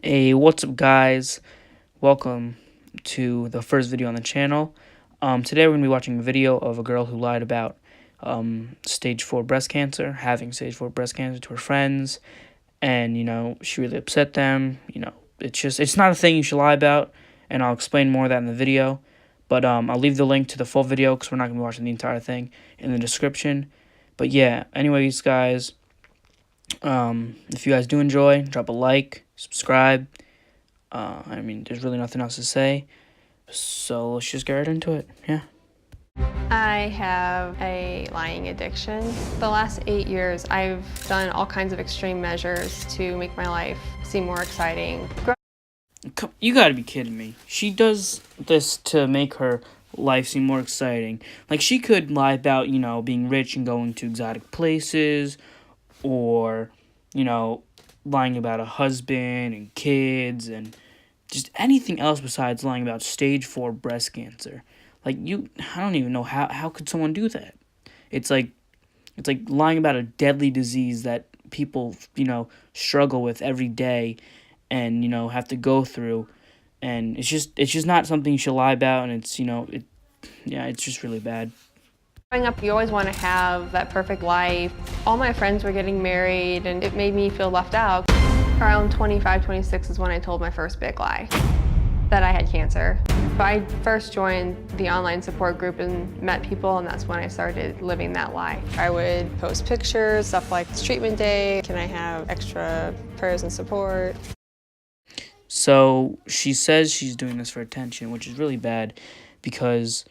Hey, what's up, guys? Welcome to the first video on the channel. Today we're going to be watching a video of a girl who lied about stage 4 breast cancer, having stage 4 breast cancer to her friends, and, she really upset them. It's not a thing you should lie about, and I'll explain more of that in the video. But I'll leave the link to the full video, because we're not going to be watching the entire thing, in the description. But yeah, anyways, guys, if you guys do enjoy, drop a like, subscribe. There's really nothing else to say, so let's just get right into it. Yeah. I have a lying addiction. The last 8 years, I've done all kinds of extreme measures to make my life seem more exciting. You gotta be kidding me. She does this to make her life seem more exciting. Like, she could lie about, being rich and going to exotic places, or, lying about a husband and kids and just anything else besides lying about stage 4 breast cancer. Like, I don't even know how could someone do that. It's like lying about a deadly disease that people, struggle with every day and, have to go through. And it's just not something you should lie about, and it's, it's just really bad. Growing up, you always want to have that perfect life. All my friends were getting married, and it made me feel left out. Around 25, 26 is when I told my first big lie, that I had cancer. I first joined the online support group and met people, and that's when I started living that lie. I would post pictures, stuff like it's treatment day, can I have extra prayers and support? So she says she's doing this for attention, which is really bad because,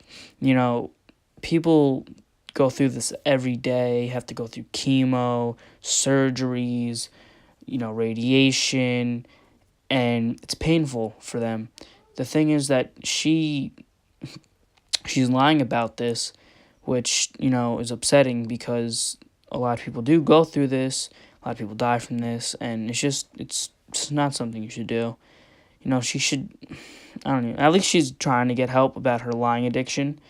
people go through this every day, have to go through chemo, surgeries, radiation, and it's painful for them. The thing is that she's lying about this, which, is upsetting because a lot of people do go through this, a lot of people die from this, and it's not something you should do. She should, I don't know, at least she's trying to get help about her lying addiction,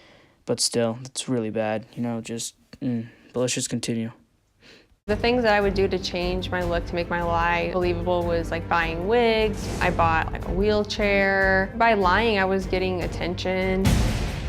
but still, it's really bad, but let's just continue. The things that I would do to change my look to make my lie believable was like buying wigs. I bought like a wheelchair. By lying, I was getting attention.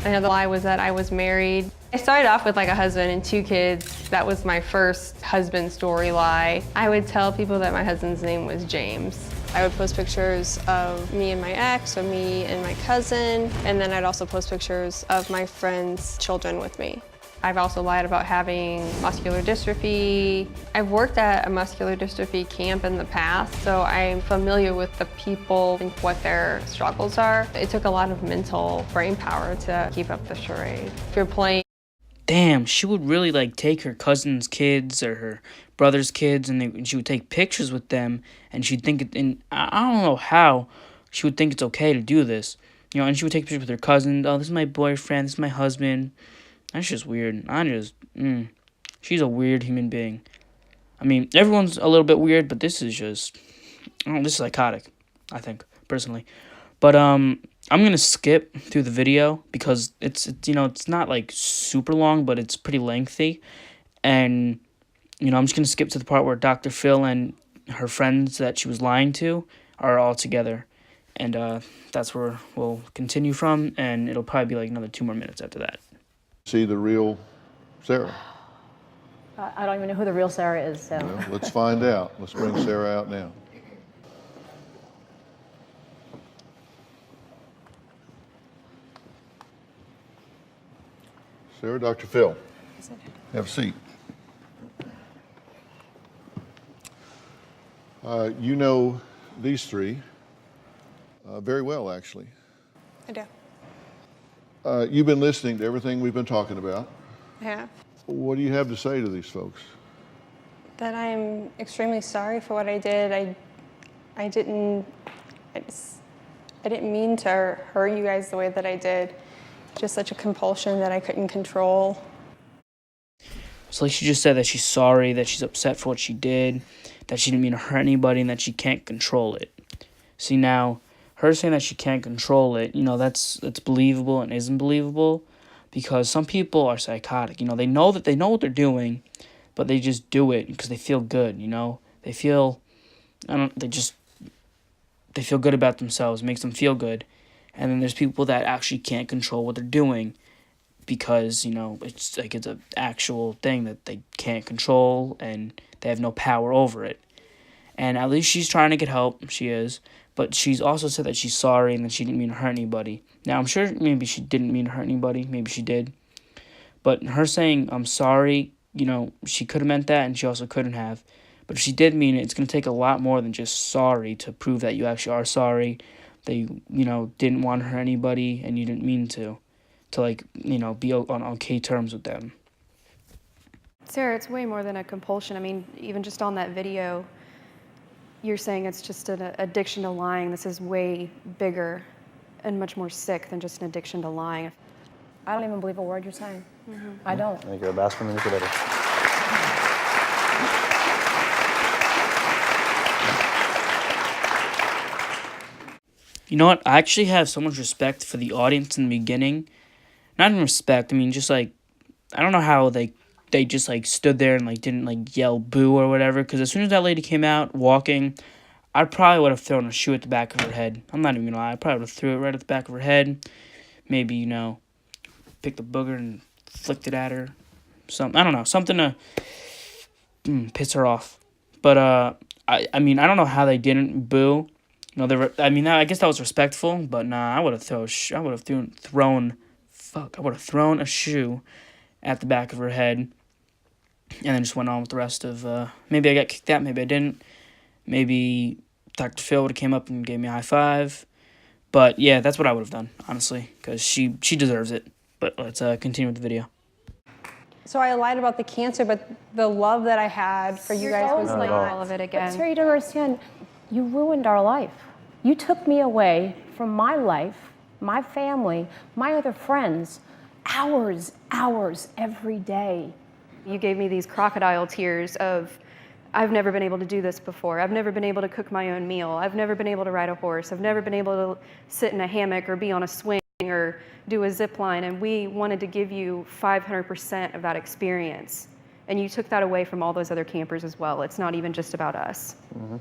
Another lie was that I was married. I started off with like a husband and 2 kids. That was my first husband story lie. I would tell people that my husband's name was James. I would post pictures of me and my ex, or me and my cousin, and then I'd also post pictures of my friends' children with me. I've also lied about having muscular dystrophy. I've worked at a muscular dystrophy camp in the past, so I'm familiar with the people and what their struggles are. It took a lot of mental brain power to keep up the charade. If you're playing... Damn, she would really take her cousin's kids or her brother's kids, and she would take pictures with them, and she'd think and I don't know how she would think it's okay to do this. And she would take pictures with her cousin. Oh, this is my boyfriend, this is my husband. That's just weird. She's a weird human being. Everyone's a little bit weird, but this is just, this is psychotic, I think, personally. But, I'm gonna skip through the video because it's not super long, but it's pretty lengthy. And, I'm just gonna skip to the part where Dr. Phil and her friends that she was lying to are all together. And, that's where we'll continue from, and it'll probably be another 2 more minutes after that. See the real Sarah? I don't even know who the real Sarah is, so. Well, let's find out. Let's bring Sarah out now. Sarah, Dr. Phil, have a seat. You know these 3 very well, actually. I do. You've been listening to everything we've been talking about. I have. What do you have to say to these folks? That I'm extremely sorry for what I did. I didn't mean to hurt you guys the way that I did. Just such a compulsion that I couldn't control. So she just said that she's sorry, that she's upset for what she did, that she didn't mean to hurt anybody, and that she can't control it. See, now, her saying that she can't control it, that's believable and isn't believable, because some people are psychotic. They know what they're doing, but they just do it because they feel good. They feel, they just they feel good about themselves, makes them feel good. And then there's people that actually can't control what they're doing because, it's like it's an actual thing that they can't control and they have no power over it. And at least she's trying to get help. She is. But she's also said that she's sorry and that she didn't mean to hurt anybody. Now, I'm sure maybe she didn't mean to hurt anybody. Maybe she did. But her saying, I'm sorry, she could have meant that and she also couldn't have. But if she did mean it, it's going to take a lot more than just sorry to prove that you actually are sorry, that you, didn't want to hurt anybody and you didn't mean to be on okay terms with them. Sarah, it's way more than a compulsion. I mean, even just on that video, you're saying it's just an addiction to lying. This is way bigger and much more sick than just an addiction to lying. I don't even believe a word you're saying. I don't. I think you're a bastard manipulator. You know what? I actually have so much respect for the audience in the beginning. Not even respect. I mean, just I don't know how they just stood there and didn't yell boo or whatever. Because as soon as that lady came out walking, I probably would have thrown a shoe at the back of her head. I'm not even gonna lie. I probably would have threw it right at the back of her head. Maybe picked the booger and flicked it at her. I don't know, something to piss her off. But I mean, I don't know how they didn't boo. I guess that was respectful, but nah, I would have thrown a shoe at the back of her head, and then just went on with the rest of. Maybe I got kicked out, maybe I didn't. Maybe Dr. Phil would have came up and gave me a high five, but yeah, that's what I would have done, honestly, because she deserves it. But let's continue with the video. So I lied about the cancer, but the love that I had for you guys was like all of it But again. Sarah, you don't understand. You ruined our life. You took me away from my life, my family, my other friends, hours every day. You gave me these crocodile tears of, I've never been able to do this before. I've never been able to cook my own meal. I've never been able to ride a horse. I've never been able to sit in a hammock or be on a swing or do a zip line. And we wanted to give you 500% of that experience. And you took that away from all those other campers as well. It's not even just about us. Mm-hmm.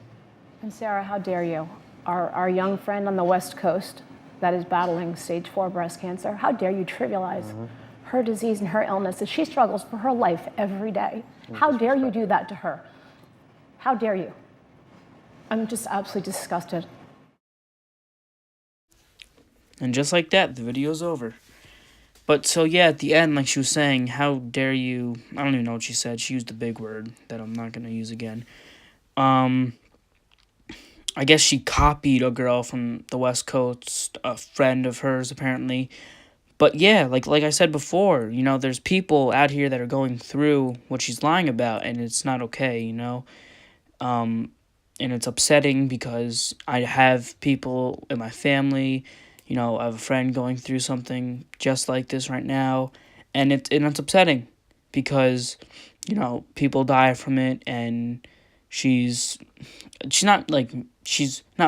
And Sarah, how dare you? Our young friend on the West Coast that is battling stage 4 breast cancer, how dare you trivialize her disease and her illness as she struggles for her life every day? How dare you do that to her? How dare you? I'm just absolutely disgusted. And just like that, the video's over. But so yeah, at the end, like she was saying, how dare you? I don't even know what she said. She used a big word that I'm not gonna use again. I guess she copied a girl from the West Coast, a friend of hers apparently. But yeah, like I said before, there's people out here that are going through what she's lying about, and it's not okay, and it's upsetting because I have people in my family, I have a friend going through something just like this right now, and it's upsetting because, people die from it, and she's not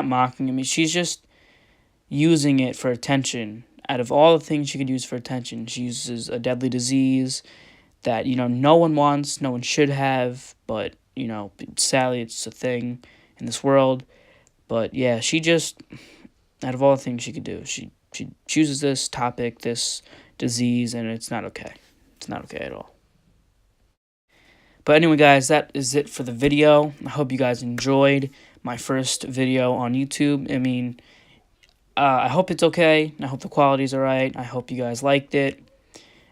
mocking me. She's just using it for attention. Out of all the things she could use for attention, she uses a deadly disease that, no one wants, no one should have, but, sadly it's a thing in this world. But yeah, she just, out of all the things she could do, she chooses this topic, this disease, and it's not okay. It's not okay at all. But anyway, guys, that is it for the video. I hope you guys enjoyed my first video on YouTube. I mean, I hope it's okay. I hope the quality's alright. I hope you guys liked it.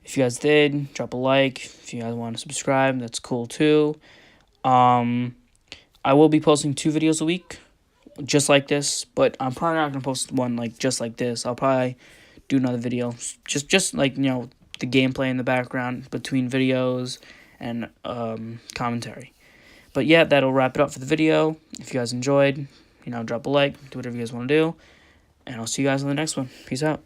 If you guys did, drop a like. If you guys want to subscribe, that's cool too. I will be posting 2 videos a week, just like this, but I'm probably not going to post one just like this. I'll probably do another video, just the gameplay in the background between videos and commentary. But yeah, that'll wrap it up for the video. If you guys enjoyed, drop a like, do whatever you guys want to do, and I'll see you guys on the next one. Peace out.